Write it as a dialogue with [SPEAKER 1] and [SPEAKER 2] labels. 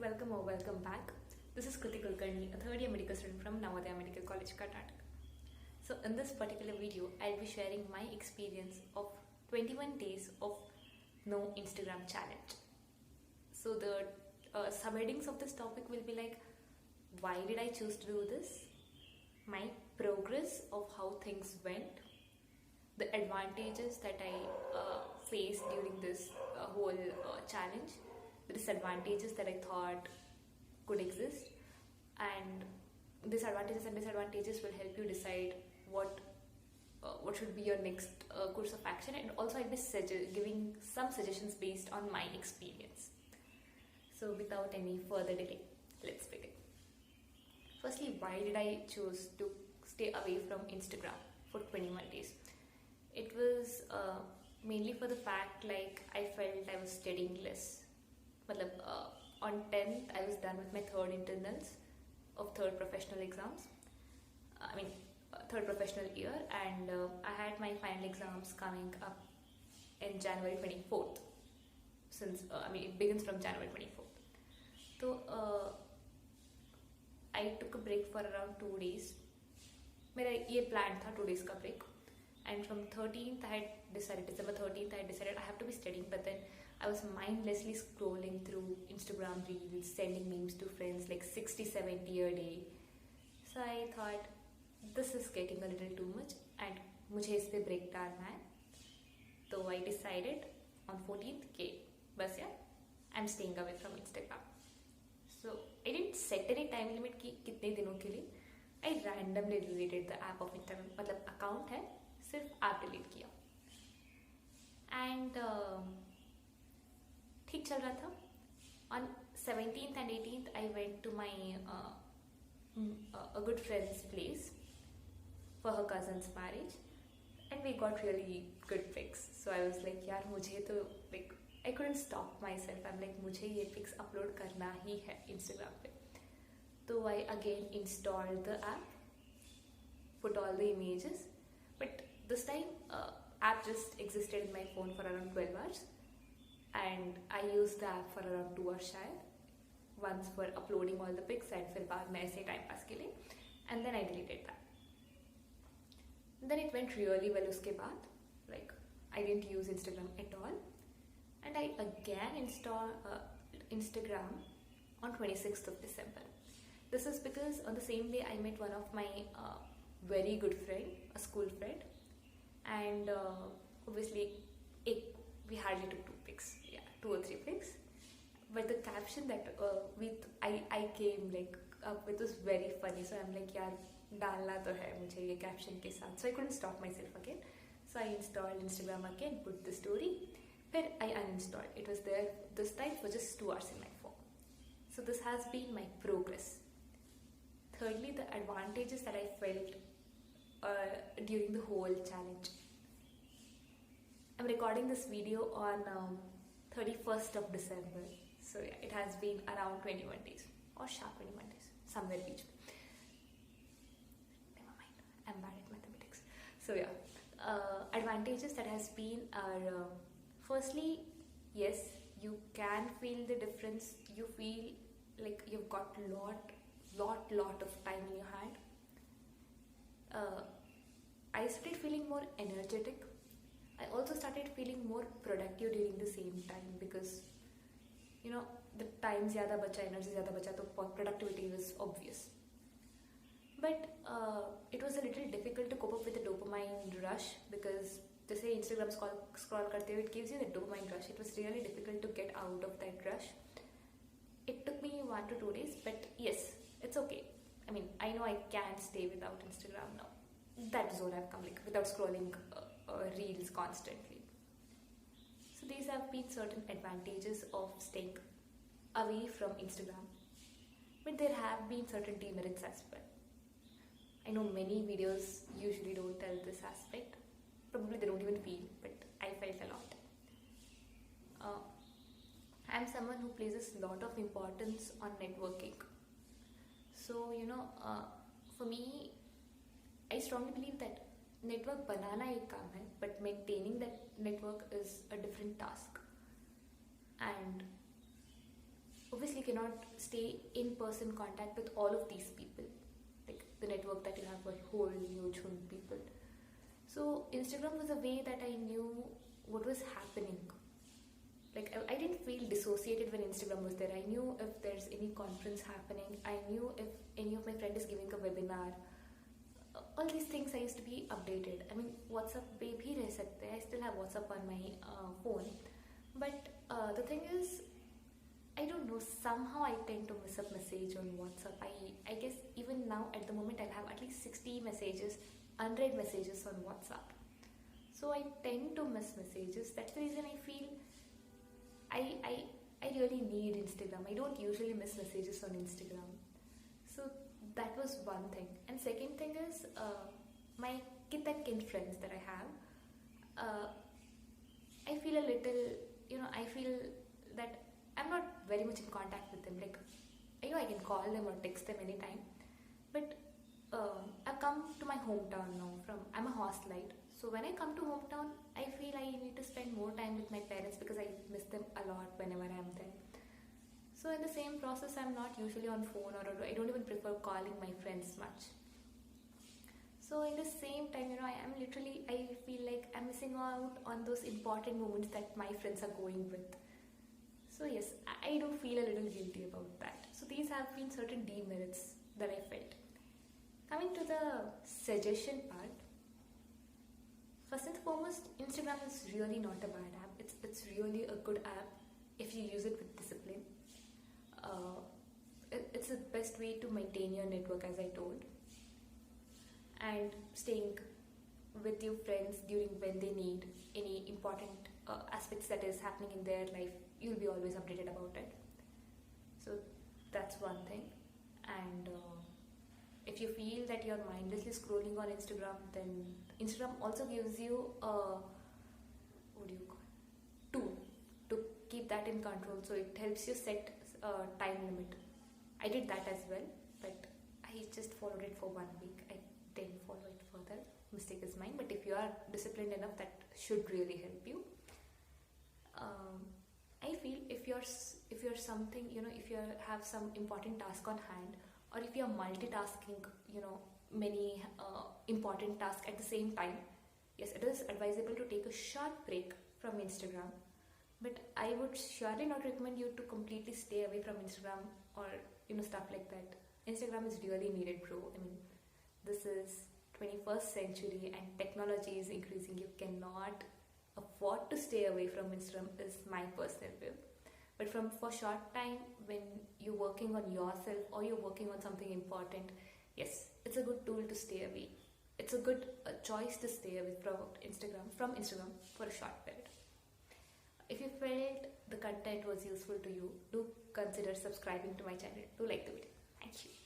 [SPEAKER 1] welcome or welcome back. This is Kriti Kulkarni, a third year medical student from Navodaya Medical College, Karnataka. So in this particular video, I'll be sharing my experience of 21 days of no Instagram challenge. So the subheadings of this topic will be like, why did I choose to do this? My progress of how things went, the advantages that I faced during this whole challenge, the disadvantages that I thought could exist, and these advantages and disadvantages will help you decide what should be your next course of action. And also I'll be giving some suggestions based on my experience. So without any further delay, let's begin. Firstly, why did I choose to stay away from Instagram for 21 days? It was mainly for the fact like I felt I was studying less. On 10th I was done with my third internals of third professional exams. Third professional year, and I had my final exams coming up in January 24th. Since it begins from January 24th. So I took a break for around 2 days. मेरा ये plan था 2 days का break, and from 13th I had decided, December 13th I had decided I have to be studying, but then I was mindlessly scrolling through Instagram reels, sending memes to friends like 60-70 a day. So I thought this is getting a little too much and मुझे इस पे break डालना है. So I decided on 14th के बस यार I'm staying away from Instagram. So I didn't set any time limit कि कितने दिनों के लिए. I randomly deleted the app of Instagram. मतलब account है, सिर्फ app delete किया. And ठीक चल रहा था. On 17th and 18th I went to my a good friend's place for her cousin's marriage, and we got really good pics. So I was like यार मुझे तो like I couldn't stop myself. I'm like मुझे ये pics upload करना ही है Instagram पे. So I again installed the app, put all the images, but this time app just existed in my phone for around 12 hours, and I used the app for around 2 hours शायद. Once for uploading all the pics and फिर बाद में ऐसे time pass के लिए, and then I deleted that. Then it went really well उसके बाद, like I didn't use Instagram at all, and I again installed Instagram on 26th of December. This is because on the same day I met one of my very good friend, a school friend, and obviously we hardly took 2 pics, 2 or 3 pics, but the caption that I came like up with was very funny. So I'm like यार डालना तो है मुझे ये caption के साथ. So I couldn't stop myself again. So I installed Instagram again, put the story, then I uninstalled. It was there this time for just 2 hours in my phone. So this has been my progress. Thirdly, the advantages that I felt during the whole challenge. I'm recording this video on 31st of December. So yeah, it has been around 21 days or sharp 21 days, somewhere between. Never mind, I'm bad at mathematics. So yeah, advantages that has been are firstly, yes, you can feel the difference. You feel like you've got lot of time in your hand. I started feeling more energetic. I also started feeling more productive during the same time because the time ज़्यादा बचा, energy ज़्यादा बचा, तो productivity was obvious. But it was a little difficult to cope up with the dopamine rush because जैसे Instagram scroll करते हुए it gives you the dopamine rush. It was really difficult to get out of that rush. It took me 1 to 2 days, but yes, it's okay. I know I can stay without Instagram now. That zone I've come, like without scrolling reels constantly. So these have been certain advantages of staying away from Instagram, but there have been certain demerits as well. I know many videos usually don't tell this aspect. Probably they don't even feel, but I felt a lot. I'm someone who places a lot of importance on networking. So for me, I strongly believe that network बनाना एक काम है, but maintaining that network is a different task. And obviously obviously cannot stay in person contact with all of these people, like the network that you have a whole huge people. So Instagram was a way that I knew what was happening. Like I didn't feel dissociated when Instagram was there. I knew if there's any conference happening. I knew if any of my friend is giving a webinar. All these things I used to be updated. I mean, WhatsApp पे भी रह सकते हैं. I still have WhatsApp on my phone. But the thing is, I don't know, somehow I tend to miss a message on WhatsApp. I guess even now at the moment I'll have at least 60 messages, unread messages on WhatsApp. So I tend to miss messages. That's the reason I feel I really need Instagram. I don't usually miss messages on Instagram. So that was one thing. And second thing is my kith and kin friends that I have. I feel a little, I feel that I'm not very much in contact with them. Like, I can call them or text them anytime. But I've come to my hometown now. I'm a hostelite. So when I come to hometown, I feel I need to spend more time with my parents because I miss them a lot whenever I'm there. So in the same process, I'm not usually on phone, or I don't even prefer calling my friends much. So in the same time, I feel like I'm missing out on those important moments that my friends are going with. So yes, I do feel a little guilty about that. So these have been certain demerits that I felt. Coming to the suggestion part, first and foremost, Instagram is really not a bad app. It's really a good app if you use it with discipline. It's the best way to maintain your network, as I told, and staying with your friends during when they need any important aspects that is happening in their life. You'll be always updated about it. So that's one thing. And if you feel that you're mindlessly scrolling on Instagram, then Instagram also gives you a tool to keep that in control. So it helps you set a time limit. I did that as well, but I just followed it for 1 week. I didn't follow it further. Mistake is mine. But if you are disciplined enough, that should really help you. I feel if you're something, if you have some important task on hand, or if you're multitasking, many important tasks at the same time, yes, it is advisable to take a short break from Instagram. But I would surely not recommend you to completely stay away from Instagram or stuff like that. Instagram is really needed, bro. I mean, this is 21st century and technology is increasing. You cannot afford to stay away from Instagram, is my personal view. But for short time, when you're working on yourself or you're working on something important, yes, it's a good tool to stay away. It's a good choice to stay away from Instagram for a short period. If you felt the content was useful to you, do consider subscribing to my channel. Do like the video. Thank you.